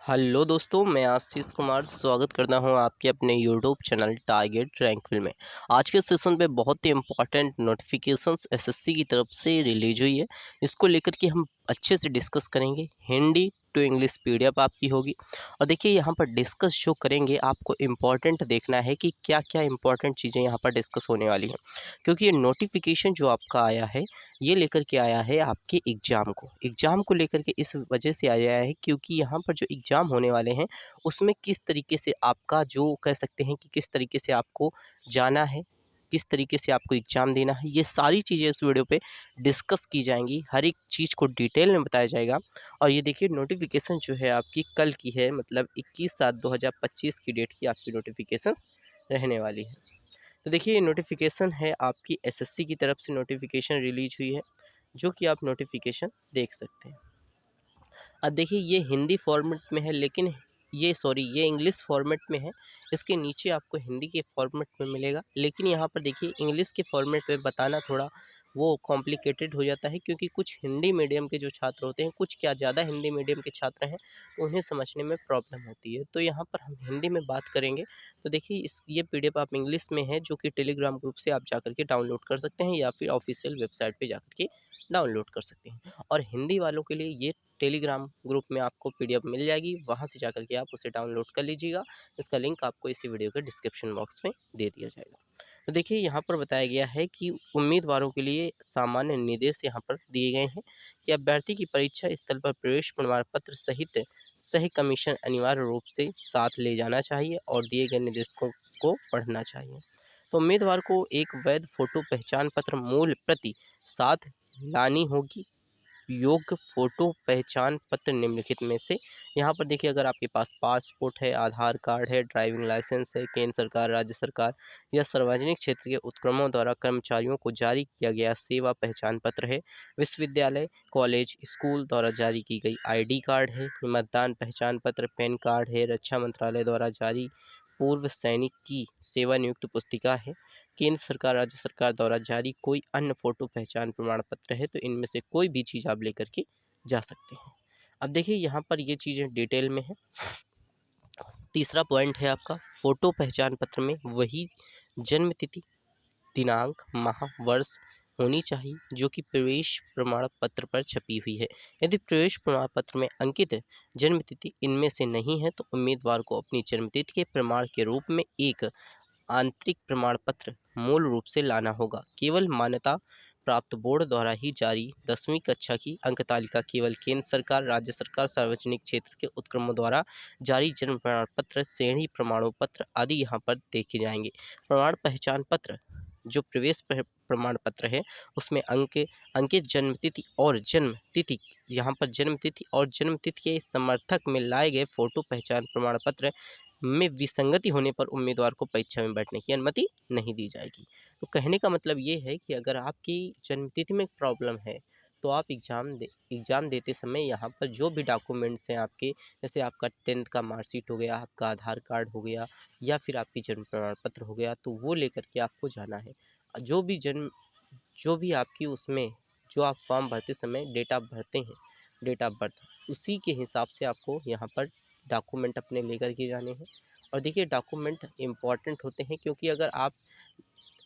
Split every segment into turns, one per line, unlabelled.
Hello दोस्तों, मैं आशीष कुमार स्वागत करता हूं आपके अपने यूट्यूब चैनल टारगेट रैंकफिल में। आज के सेशन पे बहुत ही इम्पोर्टेंट नोटिफिकेशंस एसएससी की तरफ से रिलीज हुई है। इसको लेकर के हम अच्छे से डिस्कस करेंगे। हिंदी टू इंग्लिश पीडीएफ आपकी होगी। और देखिए यहाँ पर डिस्कस जो करेंगे आपको इम्पॉर्टेंट देखना है कि क्या क्या इंपॉर्टेंट चीज़ें यहाँ पर डिस्कस होने वाली हैं, क्योंकि ये नोटिफिकेशन जो आपका आया है ये लेकर के आया है आपके एग्ज़ाम को लेकर के इस वजह से आया है, क्योंकि यहाँ पर जो एग्ज़ाम होने वाले हैं उसमें किस तरीके से आपका जो कह सकते हैं कि किस तरीके से आपको जाना है, किस तरीके से आपको एग्ज़ाम देना है, ये सारी चीज़ें इस वीडियो पे डिस्कस की जाएंगी। हर एक चीज़ को डिटेल में बताया जाएगा। और ये देखिए नोटिफिकेशन जो है आपकी कल की है, मतलब 21/7/2025 की डेट की आपकी नोटिफिकेशन रहने वाली है। तो देखिए ये नोटिफिकेशन है आपकी एसएससी की तरफ से नोटिफिकेशन रिलीज हुई है, जो कि आप नोटिफिकेशन देख सकते हैं। अब देखिए ये हिंदी फॉर्मेट में है, लेकिन ये इंग्लिश फॉर्मेट में है। इसके नीचे आपको हिंदी के फॉर्मेट में मिलेगा, लेकिन यहाँ पर देखिए इंग्लिश के फॉर्मेट में बताना थोड़ा वो कॉम्प्लिकेटेड हो जाता है, क्योंकि कुछ हिंदी मीडियम के जो छात्र होते हैं, कुछ क्या ज़्यादा हिंदी मीडियम के छात्र हैं, तो उन्हें समझने में प्रॉब्लम होती है। तो यहाँ पर हम हिंदी में बात करेंगे। तो देखिए ये पीडीएफ आप इंग्लिश में है, जो कि टेलीग्राम ग्रुप से आप जाकर के डाउनलोड कर सकते हैं, या फिर ऑफिशियल वेबसाइट पर जाकर के डाउनलोड कर सकते हैं। और हिंदी वालों के लिए ये टेलीग्राम ग्रुप में आपको पीडीएफ मिल जाएगी, वहाँ से जाकर के आप उसे डाउनलोड कर लीजिएगा। इसका लिंक आपको इसी वीडियो के डिस्क्रिप्शन बॉक्स में दे दिया जाएगा। तो देखिए यहाँ पर बताया गया है कि उम्मीदवारों के लिए सामान्य निर्देश यहाँ पर दिए गए हैं कि अभ्यर्थी की परीक्षा स्थल पर प्रवेश प्रमाण पत्र सहित सही कमीशन अनिवार्य रूप से साथ ले जाना चाहिए और दिए गए निर्देशों को पढ़ना चाहिए। तो उम्मीदवार को एक वैध फोटो पहचान पत्र मूल प्रति साथ लानी होगी। योग्य फ़ोटो पहचान पत्र निम्नलिखित में से, यहाँ पर देखिए अगर आपके पास पासपोर्ट है, आधार कार्ड है, ड्राइविंग लाइसेंस है, केंद्र सरकार, राज्य सरकार या सार्वजनिक क्षेत्र के उपक्रमों द्वारा कर्मचारियों को जारी किया गया सेवा पहचान पत्र है, विश्वविद्यालय, कॉलेज, स्कूल द्वारा जारी की गई आईडी कार्ड है, मतदान पहचान पत्र, पैन कार्ड है, रक्षा मंत्रालय द्वारा जारी पूर्व सैनिक की सेवानियुक्त पुस्तिका है, केंद्र सरकार, राज्य सरकार द्वारा जारी कोई अन्य फ़ोटो पहचान प्रमाण पत्र है, तो इनमें से कोई भी चीज़ आप लेकर के जा सकते हैं। अब देखिए यहाँ पर ये चीज़ें डिटेल में है। तीसरा पॉइंट है आपका फ़ोटो पहचान पत्र में वही जन्म तिथि, दिनांक, माह, वर्ष होनी चाहिए जो कि प्रवेश प्रमाण पत्र पर छपी हुई है। यदि प्रवेश प्रमाण पत्र में अंकित जन्म तिथि इनमें से नहीं है, तो उम्मीदवार को अपनी जन्म तिथि के प्रमाण के रूप में एक आंतरिक प्रमाण पत्र मूल रूप से लाना होगा। केवल मान्यता प्राप्त बोर्ड द्वारा ही जारी 10वीं कक्षा की अंक तालिका, केवल केंद्र सरकार, राज्य सरकार, सार्वजनिक क्षेत्र के उपक्रमों द्वारा जारी जन्म प्रमाण पत्र, श्रेणी प्रमाण पत्र आदि यहाँ पर देखे जाएंगे। प्रमाण पहचान पत्र जो प्रमाण पत्र है उसमें अंकित जन्म तिथि और जन्म तिथि, यहाँ पर जन्म तिथि और जन्म तिथि के समर्थक में लाए गए फोटो पहचान प्रमाण पत्र में विसंगति होने पर उम्मीदवार को परीक्षा में बैठने की अनुमति नहीं दी जाएगी। तो कहने का मतलब ये है कि अगर आपकी जन्मतिथि में प्रॉब्लम है, तो आप एग्ज़ाम देते समय यहाँ पर जो भी डॉक्यूमेंट्स हैं आपके, जैसे आपका 10th का मार्कशीट हो गया, आपका आधार कार्ड हो गया, या फिर आपकी जन्म प्रमाण पत्र हो गया, तो वो लेकर के आपको जाना है। जो भी आपकी उसमें जो आप फॉर्म भरते समय डेट ऑफ भरते हैं, डेट ऑफ बर्थ, उसी के हिसाब से आपको यहाँ पर डॉक्यूमेंट अपने लेकर के जाने हैं। और देखिए डॉक्यूमेंट इम्पॉर्टेंट होते हैं, क्योंकि अगर आप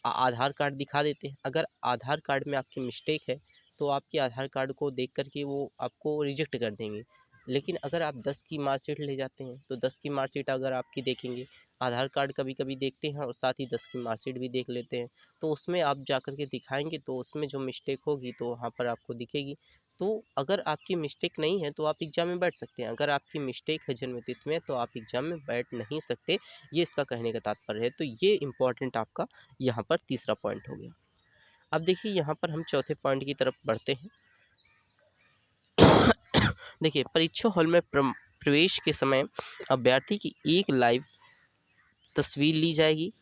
आधार कार्ड दिखा देते हैं, अगर आधार कार्ड में आपकी मिस्टेक है, तो आपके आधार कार्ड को देख कर के वो आपको रिजेक्ट कर देंगे। लेकिन अगर आप 10 की मार्कशीट ले जाते हैं, तो 10 की मार्कशीट अगर आपकी देखेंगे, आधार कार्ड कभी-कभी देखते हैं और साथ ही 10 की मार्कशीट भी देख लेते हैं, तो उसमें आप जाकर के दिखाएँगे, तो उसमें जो मिस्टेक होगी तो वहाँ पर आपको दिखेगी। तो अगर आपकी मिस्टेक नहीं है, तो आप एग्ज़ाम में बैठ सकते हैं। अगर आपकी मिस्टेक है जन्मतिथि में, तो आप एग्ज़ाम में बैठ नहीं सकते। ये इसका कहने का तात्पर्य है। तो ये इम्पोर्टेंट आपका यहाँ पर तीसरा पॉइंट हो गया। अब देखिए यहाँ पर हम चौथे पॉइंट की तरफ बढ़ते हैं। देखिए परीक्षा हॉल में प्रवेश के समय अभ्यर्थी की एक लाइव तस्वीर ली जाएगी।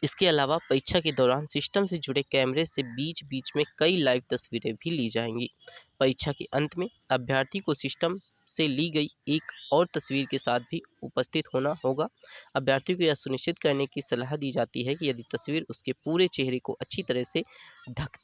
इसके अलावा परीक्षा के दौरान सिस्टम से जुड़े कैमरे से बीच बीच में कई लाइव तस्वीरें भी ली जाएंगी। परीक्षा के अंत में अभ्यर्थी को सिस्टम से ली गई एक और तस्वीर के साथ भी उपस्थित होना होगा। अभ्यर्थी को यह सुनिश्चित करने की सलाह दी जाती है कि यदि तस्वीर उसके पूरे चेहरे को अच्छी तरह से ढक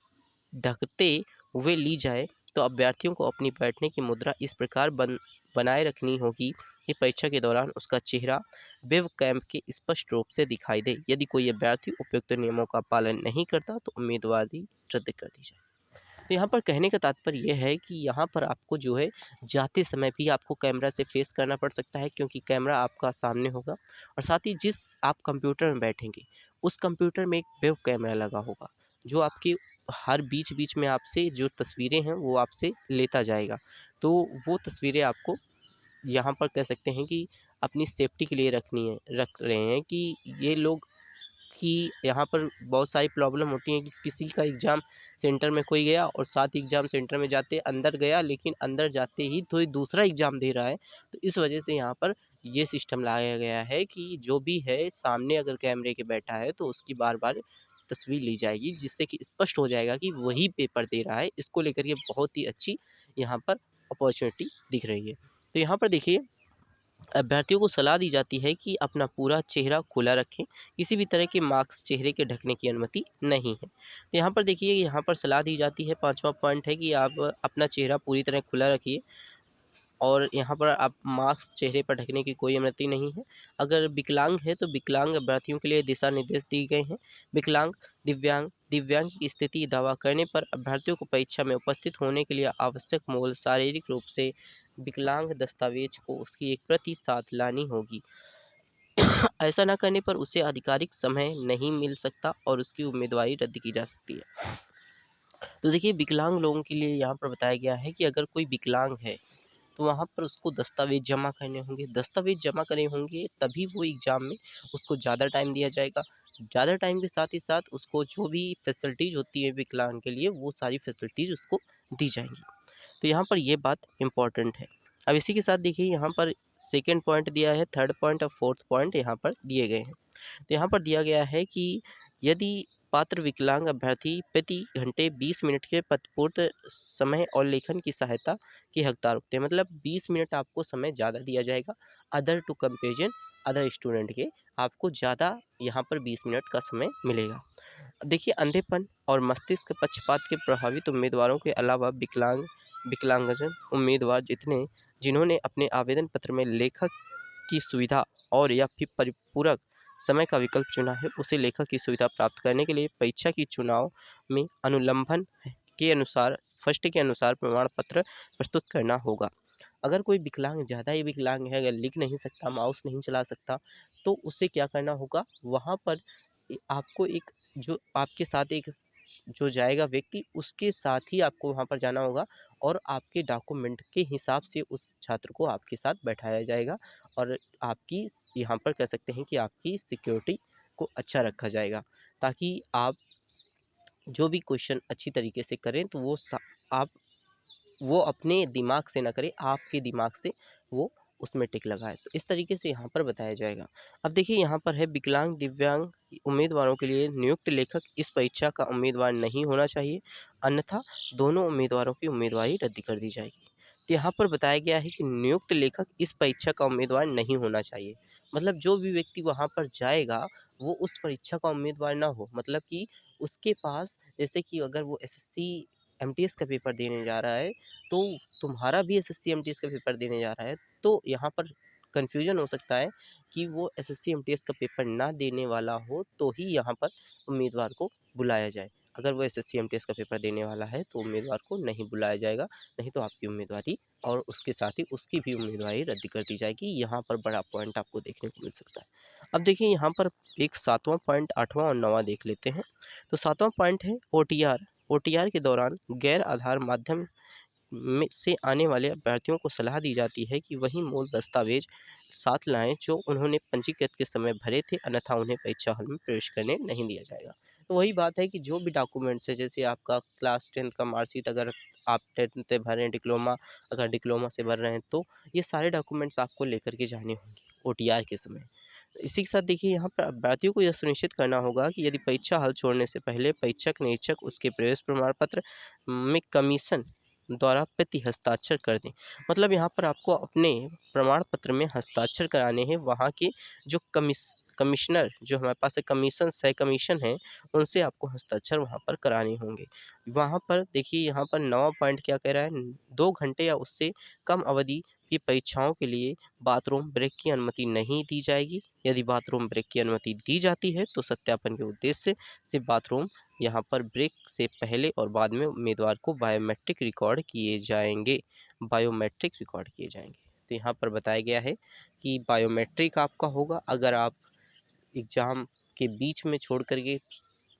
ढकते हुए ली जाए, तो अभ्यर्थियों को अपनी बैठने की मुद्रा इस प्रकार बनाए रखनी होगी कि परीक्षा के दौरान उसका चेहरा वेबकैम के स्पष्ट रूप से दिखाई दे। यदि कोई अभ्यर्थी उपयुक्त नियमों का पालन नहीं करता तो उम्मीदवारी रद्द कर दी जाए। तो यहाँ पर कहने का तात्पर्य यह है कि यहाँ पर आपको जो है जाते समय भी आपको कैमरा से फेस करना पड़ सकता है, क्योंकि कैमरा आपका सामने होगा और साथ ही जिस आप कंप्यूटर में बैठेंगे उस कंप्यूटर में एक वेब कैमरा लगा होगा, जो आपकी हर बीच बीच में आपसे जो तस्वीरें हैं वो आपसे लेता जाएगा। तो वो तस्वीरें आपको यहाँ पर कह सकते हैं कि अपनी सेफ्टी के लिए रख रहे हैं कि ये लोग कि यहाँ पर बहुत सारी प्रॉब्लम होती है कि किसी का एग्ज़ाम सेंटर में कोई गया और साथ ही एग्ज़ाम सेंटर में जाते अंदर गया, लेकिन अंदर जाते ही कोई दूसरा एग्ज़ाम दे रहा है। तो इस वजह से यहाँ पर ये सिस्टम लाया गया है कि जो भी है सामने अगर कैमरे के बैठा है तो उसकी बार-बार तस्वीर ली जाएगी, जिससे कि स्पष्ट हो जाएगा कि वही पेपर दे रहा है। इसको लेकर के बहुत ही अच्छी यहाँ पर अपॉर्च्युनिटी दिख रही है। तो यहाँ पर देखिए, अभ्यर्थियों को सलाह दी जाती है कि अपना पूरा चेहरा खुला रखें, किसी भी तरह के मास्क चेहरे के ढकने की अनुमति नहीं है। तो यहाँ पर देखिए, यहाँ पर सलाह दी जाती है, 5वां पॉइंट है कि आप अपना चेहरा पूरी तरह खुला रखिए और यहाँ पर आप मास्क चेहरे पर ढकने की कोई अनुमति नहीं है। अगर विकलांग है तो विकलांग अभ्यर्थियों के लिए दिशा निर्देश दिए गए हैं। विकलांग, दिव्यांग की स्थिति दावा करने पर अभ्यर्थियों को परीक्षा में उपस्थित होने के लिए आवश्यक मूल शारीरिक रूप से विकलांग दस्तावेज को उसकी एक प्रति साथ लानी होगी। ऐसा न करने पर उसे आधिकारिक समय नहीं मिल सकता और उसकी उम्मीदवारी रद्द की जा सकती है। तो देखिए, विकलांग लोगों के लिए यहाँ पर बताया गया है कि अगर कोई विकलांग है तो वहाँ पर उसको दस्तावेज़ जमा करने होंगे। दस्तावेज़ जमा करने होंगे तभी वो एग्ज़ाम में उसको ज़्यादा टाइम दिया जाएगा। ज़्यादा टाइम के साथ ही साथ उसको जो भी फैसिलिटीज़ होती है विकलांग के लिए, वो सारी फैसिलिटीज़ उसको दी जाएँगी। तो यहाँ पर ये बात इम्पॉर्टेंट है। अब इसी के साथ देखिए, यहाँ पर सेकंड पॉइंट दिया है, थर्ड पॉइंट और फोर्थ पॉइंट यहाँ पर दिए गए हैं। तो यहाँ पर दिया गया है कि यदि पात्र विकलांग अभ्यर्थी प्रति घंटे 20 मिनट के पदपूर्त समय और लेखन की सहायता के हकदार होते हैं, मतलब 20 मिनट आपको समय ज़्यादा दिया जाएगा other to comparison other student के, आपको ज़्यादा यहाँ पर 20 मिनट का समय मिलेगा। देखिए, अंधेपन और मस्तिष्क पक्षपात के प्रभावित उम्मीदवारों के अलावा विकलांगजन उम्मीदवार जिन्होंने अपने आवेदन पत्र में लेखक की सुविधा और या फिर परिपूरक समय का विकल्प चुना है, उसे लेखक की सुविधा प्राप्त करने के लिए परीक्षा की चुनाव में अनुलंबन के अनुसार फर्स्ट के अनुसार प्रमाण पत्र प्रस्तुत करना होगा। अगर कोई विकलांग ज़्यादा ही विकलांग है, अगर लिख नहीं सकता, माउस नहीं चला सकता, तो उसे क्या करना होगा, वहाँ पर आपको एक जो आपके साथ एक जो जाएगा व्यक्ति, उसके साथ ही आपको वहाँ पर जाना होगा और आपके डॉक्यूमेंट के हिसाब से उस छात्र को आपके साथ बैठाया जाएगा और आपकी यहाँ पर कह सकते हैं कि आपकी सिक्योरिटी को अच्छा रखा जाएगा, ताकि आप जो भी क्वेश्चन अच्छी तरीके से करें तो आप वो अपने दिमाग से ना करें, आपके दिमाग से वो उसमें टिक लगाए। तो इस तरीके से यहाँ पर बताया जाएगा। अब देखिए, यहाँ पर है विकलांग दिव्यांग उम्मीदवारों के लिए नियुक्त लेखक इस परीक्षा का उम्मीदवार नहीं होना चाहिए, अन्यथा दोनों उम्मीदवारों की उम्मीदवारी रद्द कर दी जाएगी। तो यहाँ पर बताया गया है कि नियुक्त लेखक इस परीक्षा का उम्मीदवार नहीं होना चाहिए। मतलब जो भी व्यक्ति वहाँ पर जाएगा वो उस परीक्षा का उम्मीदवार ना हो। मतलब कि उसके पास, जैसे कि अगर वो एसएससी एमटीएस का पेपर देने जा रहा है, तो तुम्हारा भी एसएससी एमटीएस का पेपर देने जा रहा है, तो यहाँ पर कन्फ्यूजन हो सकता है कि वो एसएससी एमटीएस का पेपर ना देने वाला हो तो ही यहाँ पर उम्मीदवार को बुलाया जाए। अगर वो एसएससी एमटीएस का पेपर देने वाला है तो उम्मीदवार को नहीं बुलाया जाएगा, नहीं तो आपकी उम्मीदवारी और उसके साथ ही उसकी भी उम्मीदवारी रद्द कर दी जाएगी। यहाँ पर बड़ा पॉइंट आपको देखने को मिल सकता है। अब देखिए, यहाँ पर एक 7वां पॉइंट, 8वां और 9वां देख लेते हैं। तो 7वां पॉइंट है ओटीआर। ओटीआर के दौरान गैर आधार माध्यम में से आने वाले अभ्यर्थियों को सलाह दी जाती है कि वही मूल दस्तावेज साथ लाएं जो उन्होंने पंजीकृत के समय भरे थे, अन्यथा उन्हें परीक्षा हॉल में प्रवेश करने नहीं दिया जाएगा। तो वही बात है कि जो भी डॉक्यूमेंट्स है, जैसे आपका क्लास 10 का मार्कशीट, अगर आप 10th से भर रहे हैं, डिप्लोमा अगर डिप्लोमा से भर रहे हैं, तो ये सारे डॉक्यूमेंट्स आपको लेकर के जाने होंगे ओटीआर के समय। इसी के साथ देखिए, यहाँ पर अभ्यर्थियों को यह सुनिश्चित करना होगा कि यदि परीक्षा हल छोड़ने से पहले परीक्षक निरीक्षक उसके प्रवेश प्रमाण पत्र में कमीशन द्वारा प्रति हस्ताक्षर कर दें। मतलब यहाँ पर आपको अपने प्रमाण पत्र में हस्ताक्षर कराने हैं वहाँ के जो कमिश्नर जो हमारे पास कमीशन सह कमीशन है, उनसे आपको हस्ताक्षर वहाँ पर कराने होंगे। वहाँ पर देखिए, यहाँ पर 9वां पॉइंट क्या कह रहा है, 2 घंटे या उससे कम अवधि की परीक्षाओं के लिए बाथरूम ब्रेक की अनुमति नहीं दी जाएगी। यदि बाथरूम ब्रेक की अनुमति दी जाती है तो सत्यापन के उद्देश्य से बाथरूम यहाँ पर ब्रेक से पहले और बाद में उम्मीदवार को बायोमेट्रिक रिकॉर्ड किए जाएंगे। बायोमेट्रिक रिकॉर्ड किए जाएंगे। तो यहाँ पर बताया गया है कि बायोमेट्रिक आपका होगा अगर आप एग्ज़ाम के बीच में छोड़ कर के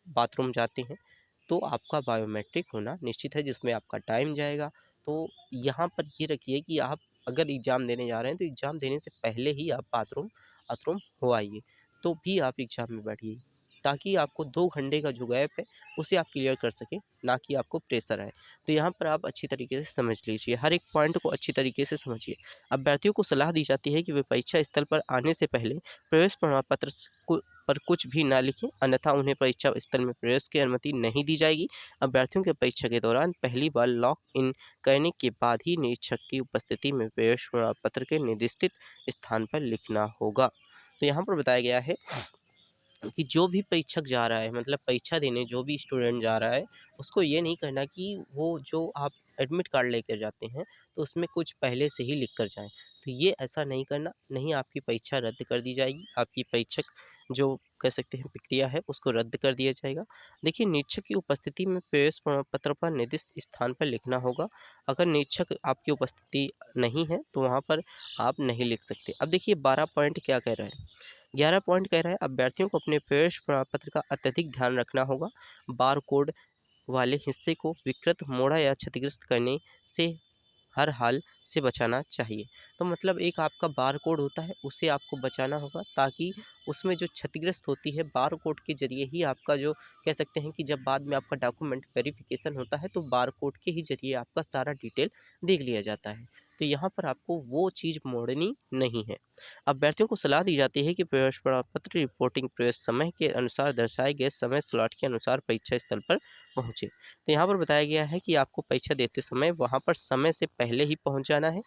बाथरूम जाते हैं, तो आपका बायोमेट्रिक होना निश्चित है, जिसमें आपका टाइम जाएगा। तो यहाँ पर ये रखिए कि आप अगर एग्ज़ाम देने जा रहे हैं तो एग्ज़ाम देने से पहले ही आप बाथरूम वाथरूम हो आइए, तो भी आप एग्ज़ाम में बैठिए, ताकि आपको 2 घंटे का जो गैप है उसे आप क्लियर कर सकें, ना कि आपको प्रेशर आए। तो यहाँ पर आप अच्छी तरीके से समझ लीजिए, हर एक पॉइंट को अच्छी तरीके से समझिए। अभ्यर्थियों को सलाह दी जाती है कि वे परीक्षा स्थल पर आने से पहले प्रवेश प्रमाण पत्र पर कुछ भी ना लिखें, अन्यथा उन्हें परीक्षा स्थल में प्रवेश की अनुमति नहीं दी जाएगी। अभ्यर्थियों के परीक्षा के दौरान पहली बार लॉक इन करने के बाद ही निरीक्षक की उपस्थिति में प्रवेश प्रमाण पत्र के निर्दिष्ट स्थान पर लिखना होगा। तो यहाँ पर बताया गया है कि जो भी परीक्षक जा रहा है, मतलब परीक्षा देने जो भी स्टूडेंट जा रहा है, उसको ये नहीं करना कि वो जो आप एडमिट कार्ड लेकर जाते हैं तो उसमें कुछ पहले से ही लिख कर जाएं। तो ये ऐसा नहीं करना, नहीं आपकी परीक्षा रद्द कर दी जाएगी, आपकी परीक्षक जो कह सकते हैं प्रक्रिया है उसको रद्द कर दिया जाएगा। देखिए, निरीक्षक की उपस्थिति में प्रवेश प्रमाण पत्र पर निर्दिष्ट स्थान पर लिखना होगा। अगर निरीक्षक आपकी उपस्थिति नहीं है तो वहाँ पर आप नहीं लिख सकते। अब देखिए 12 पॉइंट क्या कह रहा है। 11 पॉइंट कह रहा है, अभ्यर्थियों को अपने प्रवेश प्रमाण पत्र का अत्यधिक ध्यान रखना होगा। बार कोड वाले हिस्से को विकृत, मोड़ा या क्षतिग्रस्त करने से हर हाल से बचाना चाहिए। तो मतलब एक आपका बार कोड होता है, उसे आपको बचाना होगा, ताकि उसमें जो क्षतिग्रस्त होती है बार कोड के ज़रिए ही आपका जो कह सकते हैं कि जब बाद में आपका डॉक्यूमेंट वेरिफिकेशन होता है तो बार कोड के ही ज़रिए आपका सारा डिटेल देख लिया जाता है। तो यहाँ पर आपको वो चीज़ मोड़नी नहीं है। अभ्यर्थियों को सलाह दी जाती है कि प्रवेश प्रमाण पत्र रिपोर्टिंग प्रवेश समय के अनुसार दर्शाए गए समय स्लॉट के अनुसार परीक्षा स्थल पर पहुँचे। तो यहाँ पर बताया गया है कि आपको परीक्षा देते समय वहाँ पर समय से पहले ही पहुँच जाना है,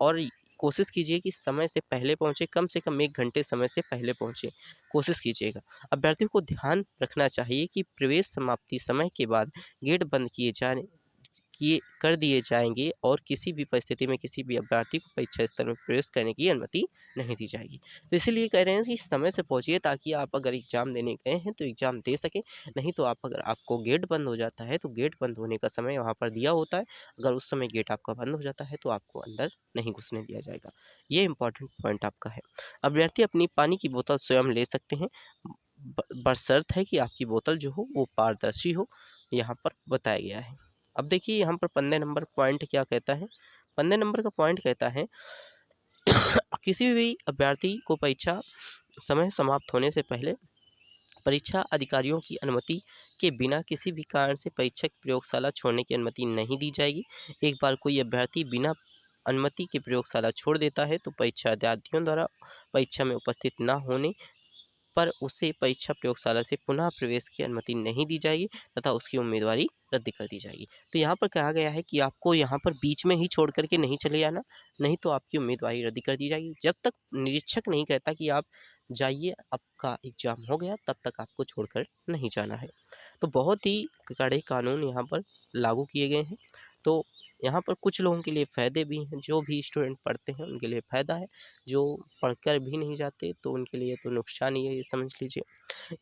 और कोशिश कीजिए कि समय से पहले पहुँचे, कम से कम 1 घंटे समय से पहले पहुँचे, कोशिश कीजिएगा। अभ्यर्थियों को ध्यान रखना चाहिए कि प्रवेश समाप्ति समय के बाद गेट बंद किए कर दिए जाएंगे और किसी भी परिस्थिति में किसी भी अभ्यर्थी को परीक्षा स्थल में प्रवेश करने की अनुमति नहीं दी जाएगी। तो इसीलिए कह रहे हैं कि समय से पहुँचिए, ताकि आप अगर एग्ज़ाम देने गए हैं तो एग्ज़ाम दे सकें। नहीं तो आप अगर आपको गेट बंद हो जाता है तो गेट बंद होने का समय वहाँ पर दिया होता है, अगर उस समय गेट आपका बंद हो जाता है तो आपको अंदर नहीं घुसने दिया जाएगा। ये इंपॉर्टेंट पॉइंट आपका है। अभ्यर्थी अपनी पानी की बोतल स्वयं ले सकते हैं, बशर्त है कि आपकी बोतल जो हो वो पारदर्शी हो, यहाँ पर बताया गया है। अब देखिए यहाँ पर 15 नंबर पॉइंट क्या कहता है। 15 नंबर का पॉइंट कहता है किसी भी अभ्यर्थी को परीक्षा समय समाप्त होने से पहले परीक्षा अधिकारियों की अनुमति के बिना किसी भी कारण से परीक्षा की प्रयोगशाला छोड़ने की अनुमति नहीं दी जाएगी। एक बार कोई अभ्यर्थी बिना अनुमति के प्रयोगशाला छोड़ देता है तो परीक्षा अधिकारियों द्वारा परीक्षा में उपस्थित न होने पर उसे परीक्षा प्रयोगशाला से पुनः प्रवेश की अनुमति नहीं दी जाएगी तथा उसकी उम्मीदवारी रद्द कर दी जाएगी। तो यहाँ पर कहा गया है कि आपको यहाँ पर बीच में ही छोड़ करके नहीं चले जाना, नहीं तो आपकी उम्मीदवारी रद्द कर दी जाएगी। जब तक निरीक्षक नहीं कहता कि आप जाइए, आपका एग्ज़ाम हो गया, तब तक आपको छोड़कर नहीं जाना है। तो बहुत ही कड़े कानून यहाँ पर लागू किए गए हैं। तो यहाँ पर कुछ लोगों के लिए फ़ायदे भी हैं, जो भी स्टूडेंट पढ़ते हैं उनके लिए फ़ायदा है, जो पढ़कर भी नहीं जाते तो उनके लिए तो नुकसान ही है, ये समझ लीजिए।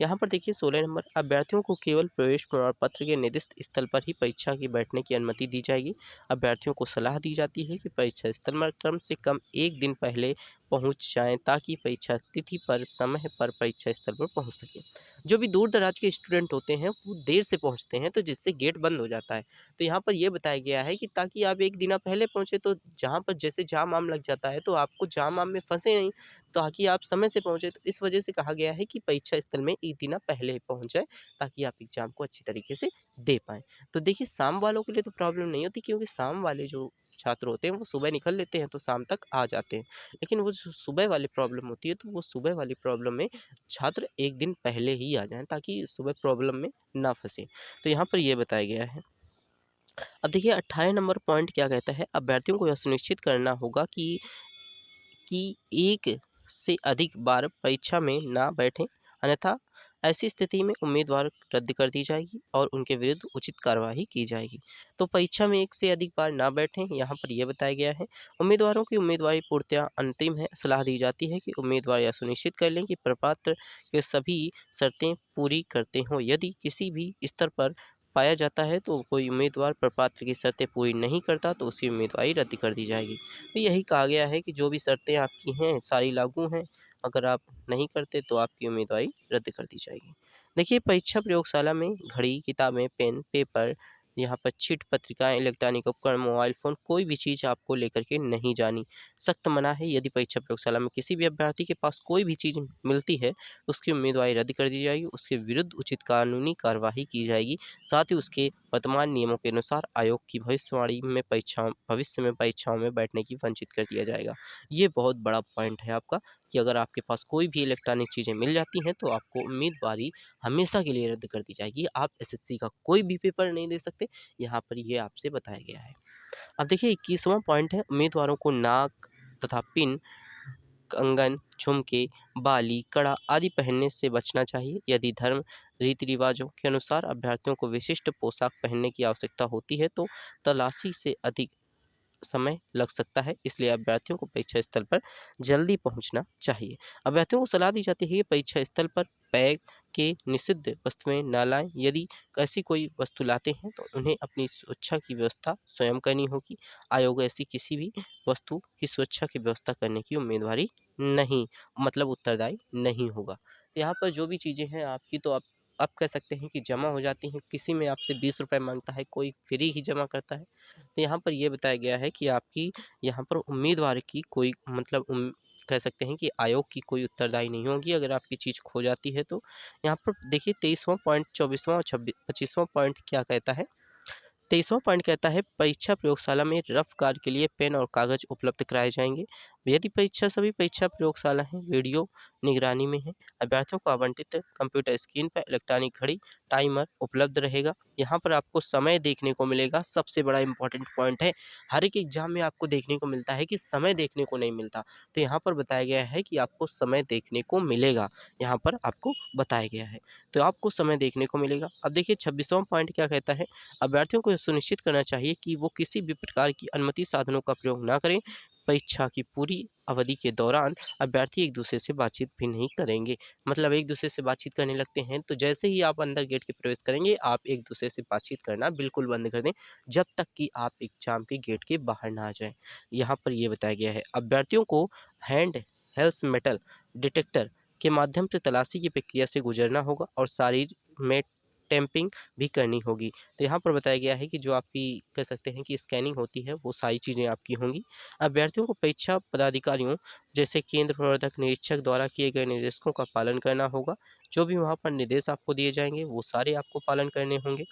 यहाँ पर देखिए 16 नंबर, अभ्यर्थियों को केवल प्रवेश प्रमाण पत्र के निर्दिष्ट स्थल पर ही परीक्षा की बैठने की अनुमति दी जाएगी। अभ्यर्थियों को सलाह दी जाती है कि परीक्षा स्थल में कम से कम 1 दिन पहले पहुँच जाएं, ताकि परीक्षा तिथि पर समय पर परीक्षा स्थल पर पहुँच सकें। जो भी दूर दराज के स्टूडेंट होते हैं वो देर से पहुँचते हैं, तो जिससे गेट बंद हो जाता है। तो यहाँ पर यह बताया गया है कि ताकि आप 1 दिन पहले पहुँचे, तो जहाँ पर जैसे जाम वाम लग जाता है तो आपको जाम वाम में फंसे नहीं, ताकि आप समय से पहुँचे। तो इस वजह से कहा गया है कि परीक्षा स्थल में 1 दिन पहले ही पहुँच जाए, ताकि आप एग्ज़ाम को अच्छी तरीके से दे पाएँ। तो देखिए शाम वालों के लिए तो प्रॉब्लम नहीं होती, क्योंकि शाम वाले जो छात्र होते हैं वो सुबह निकल लेते हैं तो शाम तक आ जाते हैं। लेकिन वो जो सुबह वाली प्रॉब्लम होती है, तो वो सुबह वाली प्रॉब्लम में छात्र 1 दिन पहले ही आ जाएँ, ताकि सुबह प्रॉब्लम में ना फँसे। तो यहाँ पर ये बताया गया है। अब देखिए 18 नंबर पॉइंट क्या कहता है, अभ्यर्थियों को यह सुनिश्चित करना होगा कि एक से अधिक बार परीक्षा में ना बैठें, अन्यथा ऐसी स्थिति में उम्मीदवार रद्द कर दी जाएगी और उनके विरुद्ध उचित कार्यवाही की जाएगी। तो परीक्षा में एक से अधिक बार ना बैठें, यहाँ पर यह बताया गया है। उम्मीदवारों की उम्मीदवारी पूर्णतया अंतिम है। सलाह दी जाती है कि उम्मीदवार यह सुनिश्चित कर लें कि प्रपत्र के सभी शर्तें पूरी करते हों। यदि किसी भी स्तर पर पाया जाता है तो कोई उम्मीदवार प्रपत्र की शर्तें पूरी नहीं करता तो उसकी उम्मीदवारी रद्द कर दी जाएगी। तो यही कहा गया है कि जो भी शर्तें आपकी हैं सारी लागू हैं, अगर आप नहीं करते तो आपकी उम्मीदवारी रद्द कर दी जाएगी। देखिए, परीक्षा प्रयोगशाला में घड़ी, किताबें, पेन, पेपर, यहाँ पर चिट, पत्रिकाएं, इलेक्ट्रॉनिक उपकरण, मोबाइल फ़ोन, कोई भी चीज़ आपको लेकर के नहीं जानी। सख्त मना है। यदि परीक्षा प्रयोगशाला में किसी भी अभ्यर्थी के पास कोई भी चीज़ मिलती है, उसकी उम्मीदवारी रद्द कर दी जाएगी, उसके विरुद्ध उचित कानूनी कार्यवाही की जाएगी। साथ ही उसके वर्तमान नियमों के अनुसार आयोग की भविष्य में परीक्षाओं में बैठने की वंचित कर दिया जाएगा। ये बहुत बड़ा पॉइंट है आपका कि अगर आपके पास कोई भी इलेक्ट्रॉनिक चीज़ें मिल जाती हैं तो आपको उम्मीदवारी हमेशा के लिए रद्द कर दी जाएगी। आप एसएससी का कोई भी पेपर नहीं दे सकते, यहाँ पर ये आपसे बताया गया है। अब देखिए, 21वां पॉइंट है, उम्मीदवारों को नाक तथा पिन, कंगन, झुमके, बाली, कड़ा आदि पहनने से बचना चाहिए। यदि धर्म रीति-रिवाजों के अनुसार अभ्यर्थियों को विशिष्ट पोशाक पहनने की आवश्यकता होती है तो तलाशी से अधिक समय लग सकता है, इसलिए अभ्यर्थियों को परीक्षा स्थल पर जल्दी पहुंचना चाहिए। अभ्यर्थियों को सलाह दी जाती है कि परीक्षा स्थल पर बैग के निषिद्ध वस्तुएं न लाएं। यदि ऐसी कोई वस्तु लाते हैं तो उन्हें अपनी सुरक्षा की व्यवस्था स्वयं करनी होगी। आयोग ऐसी किसी भी वस्तु की सुरक्षा की व्यवस्था करने की उम्मीदवारी नहीं, मतलब उत्तरदायी नहीं होगा। यहाँ पर जो भी चीज़ें हैं आपकी, तो आप कह सकते हैं कि जमा हो जाती हैं। किसी में आपसे 20 रुपए मांगता है, कोई फ्री ही जमा करता है। तो यहाँ पर ये बताया गया है कि आपकी यहाँ पर उम्मीदवार की कोई मतलब कह सकते हैं कि आयोग की कोई उत्तरदायी नहीं होगी अगर आपकी चीज़ खो जाती है तो। यहाँ पर देखिए, 23वां पॉइंट, 24वां और 25वां पॉइंट क्या कहता है। 23वां पॉइंट कहता है, परीक्षा प्रयोगशाला में रफ कार्य के लिए पेन और कागज उपलब्ध कराए जाएंगे। यदि सभी परीक्षा प्रयोगशाला हैं वीडियो निगरानी में है, अभ्यर्थियों को आवंटित कंप्यूटर स्क्रीन पर इलेक्ट्रॉनिक घड़ी, टाइमर उपलब्ध रहेगा। यहाँ पर आपको समय देखने को मिलेगा। सबसे बड़ा इंपॉर्टेंट पॉइंट है, हर एक एग्जाम में आपको देखने को मिलता है कि समय देखने को नहीं मिलता, तो यहाँ पर बताया गया है कि आपको समय देखने को मिलेगा। यहाँ पर आपको बताया गया है, तो आपको समय देखने को मिलेगा। अब देखिए, 26वां पॉइंट क्या कहता है, अभ्यर्थियों को यह सुनिश्चित करना चाहिए कि वो किसी भी प्रकार की अनुमति साधनों का प्रयोग ना करें। परीक्षा की पूरी अवधि के दौरान अभ्यर्थी एक दूसरे से बातचीत भी नहीं करेंगे। मतलब एक दूसरे से बातचीत करने लगते हैं तो जैसे ही आप अंदर गेट के प्रवेश करेंगे, आप एक दूसरे से बातचीत करना बिल्कुल बंद कर दें, जब तक कि आप एग्जाम के गेट के बाहर ना आ जाएं। यहाँ पर यह बताया गया है, अभ्यर्थियों को हैंड हेल्थ मेटल डिटेक्टर के माध्यम से तलाशी की प्रक्रिया से गुजरना होगा और शरीर में टैंपिंग भी करनी होगी। तो यहाँ पर बताया गया है कि जो आपकी कह सकते हैं कि स्कैनिंग होती है, वो सारी चीज़ें आपकी होंगी। अभ्यर्थियों को परीक्षा पदाधिकारियों जैसे केंद्र प्रबंधक निरीक्षक द्वारा किए गए निर्देशों का पालन करना होगा। जो भी वहाँ पर निर्देश आपको दिए जाएंगे वो सारे आपको पालन करने होंगे।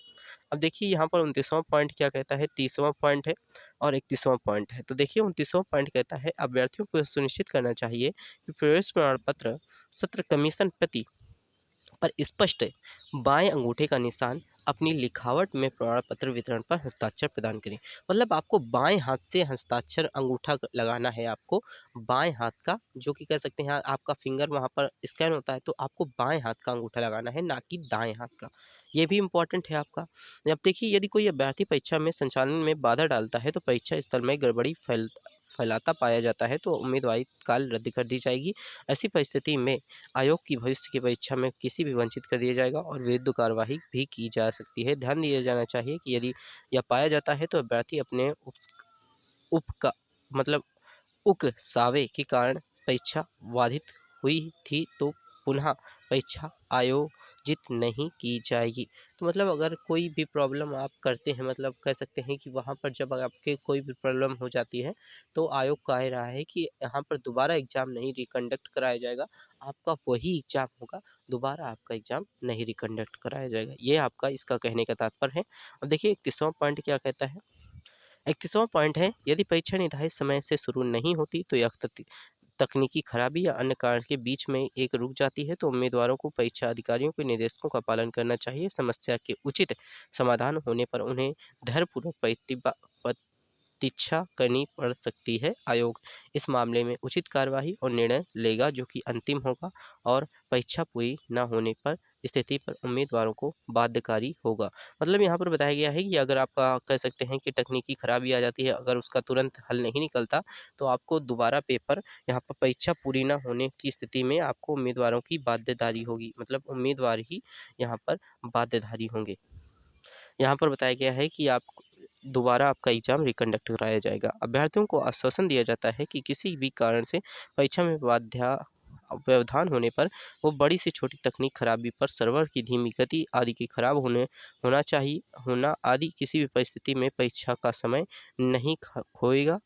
अब देखिए, यहाँ पर 29वां पॉइंट क्या कहता है, 30वां पॉइंट है और 31वां पॉइंट है। तो देखिए, 29वां पॉइंट कहता है, अभ्यर्थियों को यह सुनिश्चित करना चाहिए कि प्रवेश प्रमाण पत्र, सत्र कमीशन प्रति पर स्पष्ट बाएं अंगूठे का निशान अपनी लिखावट में प्रमाण पत्र वितरण पर हस्ताक्षर प्रदान करें। मतलब आपको बाएं हाथ से हस्ताक्षर अंगूठा लगाना है, आपको बाएं हाथ का, जो कि कह सकते हैं आपका फिंगर वहां पर स्कैन होता है, तो आपको बाएं हाथ का अंगूठा लगाना है, ना कि दाएं हाथ का। ये भी इम्पोर्टेंट है आपका। अब देखिए, यदि कोई अभ्यर्थी परीक्षा में संचालन में बाधा डालता है तो परीक्षा स्थल में गड़बड़ी फैलाता पाया जाता है तो उम्मीदवारी काल रद्द कर दी जाएगी। ऐसी परिस्थिति में आयोग की भविष्य की परीक्षा में किसी भी वंचित कर दिया जाएगा और विरुद्ध कार्यवाही भी की जा सकती है। ध्यान दिया जाना चाहिए कि यदि यह पाया जाता है तो अभ्यर्थी अपने उप का मतलब उकसावे के कारण परीक्षा बाधित हुई थी तो पुनः परीक्षा आयोजित नहीं की जाएगी। तो मतलब अगर कोई भी प्रॉब्लम आप करते हैं, मतलब कह सकते हैं कि वहाँ पर जब आपके कोई भी प्रॉब्लम हो जाती है तो आयोग कह रहा है कि यहाँ पर दोबारा एग्ज़ाम नहीं रिकंडक्ट कराया जाएगा, आपका वही एग्ज़ाम होगा, दोबारा आपका एग्ज़ाम नहीं रिकंडक्ट कराया जाएगा। ये आपका इसका कहने का तात्पर्य है। और देखिए, 31वां पॉइंट क्या कहता है। 31वां पॉइंट है, यदि परीक्षा निर्धारित समय से शुरू नहीं होती तो यह तकनीकी खराबी या अन्य कारण के बीच में एक रुक जाती है तो उम्मीदवारों को परीक्षा अधिकारियों के निर्देशों का पालन करना चाहिए। समस्या के उचित समाधान होने पर उन्हें धैर्यपूर्वक प्रतीक्षा करनी पड़ सकती है। आयोग इस मामले में उचित कार्यवाही और निर्णय लेगा जो कि अंतिम होगा और परीक्षा पूरी न होने पर स्थिति पर उम्मीदवारों को बाध्यकारी होगा। मतलब यहाँ पर बताया गया है कि अगर आपका कह सकते हैं कि तकनीकी खराबी आ जाती है, अगर उसका तुरंत हल नहीं निकलता, तो आपको दोबारा पेपर यहाँ पर परीक्षा पूरी ना होने की स्थिति में आपको उम्मीदवारों की बाध्यदारी होगी, मतलब उम्मीदवार ही यहाँ पर बाध्यधारी होंगे। यहाँ पर बताया गया है कि आप दोबारा आपका एग्ज़ाम रिकंडक्ट कराया जाएगा। अभ्यर्थियों को आश्वासन दिया जाता है कि किसी भी कारण से परीक्षा में व्यवधान होने पर वो बड़ी से छोटी तकनीक खराबी पर सर्वर की धीमी गति आदि के खराब होना आदि किसी भी परिस्थिति में परीक्षा का समय नहीं खोएगा,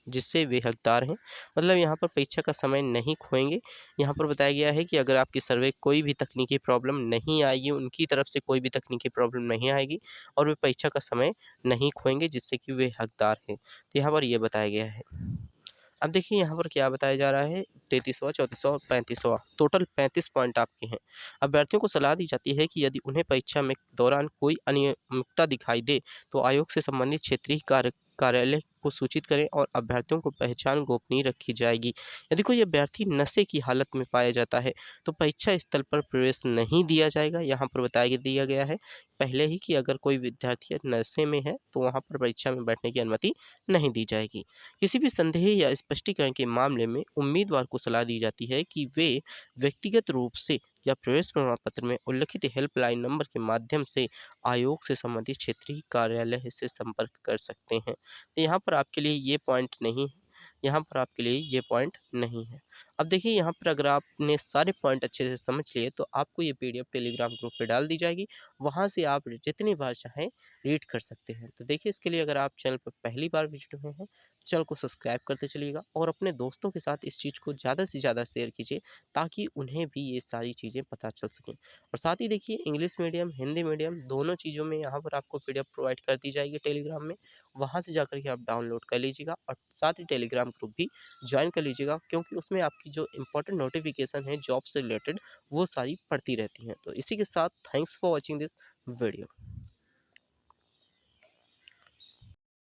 जिससे वे हकदार हैं। मतलब यहाँ पर परीक्षा का समय नहीं खोएंगे। यहाँ पर बताया गया है कि अगर आपकी सर्वे कोई भी तकनीकी प्रॉब्लम नहीं आएगी, उनकी तरफ से कोई भी तकनीकी प्रॉब्लम नहीं आएगी और वे परीक्षा का समय नहीं खोएंगे, जिससे कि वे हकदार हैं। तो यहाँ पर ये बताया गया है। अब देखिए यहाँ पर क्या बताया जा रहा है, 33वां, 34वां और 35वां, टोटल 35 पॉइंट आपके हैं। अभ्यर्थियों को सलाह दी जाती है कि यदि उन्हें परीक्षा में दौरान कोई अनियमितता दिखाई दे, तो आयोग से संबंधित क्षेत्रीय कार्यालय को सूचित करें और अभ्यर्थियों को पहचान गोपनीय रखी जाएगी। यदि कोई अभ्यर्थी नशे की हालत में पाया जाता है, तो परीक्षा स्थल पर प्रवेश नहीं दिया जाएगा। यहाँ पर दिया गया है पहले ही कि अगर कोई विद्यार्थी नशे में है, तो वहाँ पर परीक्षा में बैठने की अनुमति नहीं दी जाएगी। किसी भी संदेह या स्पष्टीकरण के मामले में उम्मीदवार को सलाह दी जाती है कि वे व्यक्तिगत रूप से या प्रवेश प्रमाण पत्र में उल्लिखित हेल्पलाइन नंबर के माध्यम से आयोग से संबंधित क्षेत्रीय कार्यालय से संपर्क कर सकते हैं। तो यहाँ पर आपके लिए ये पॉइंट नहीं है, यहाँ पर आपके लिए ये पॉइंट नहीं है। अब देखिए यहाँ पर अगर आपने सारे पॉइंट अच्छे से समझ लिए, तो आपको ये पीडीएफ टेलीग्राम ग्रुप पे डाल दी जाएगी। वहाँ से आप जितनी बार चाहें रीड कर सकते हैं। तो देखिए इसके लिए अगर आप चैनल पर पहली बार विजिट हुए हैं, चैनल को सब्सक्राइब करते चलिएगा और अपने दोस्तों के साथ इस चीज़ को ज़्यादा से ज़्यादा शेयर कीजिए, ताकि उन्हें भी ये सारी चीज़ें पता चल सकें। और साथ ही देखिए इंग्लिश मीडियम, हिंदी मीडियम दोनों चीज़ों में यहाँ पर आपको पीडीएफ प्रोवाइड कर दी जाएगी टेलीग्राम में। वहाँ से जाकर के आप डाउनलोड कर लीजिएगा और साथ ही टेलीग्राम ग्रुप भी ज्वाइन कर लीजिएगा, क्योंकि उसमें आपकी जो इंपॉर्टेंट नोटिफिकेशन है जॉब से रिलेटेड, वो सारी पड़ती रहती हैं। तो इसी के साथ thanks for watching this video.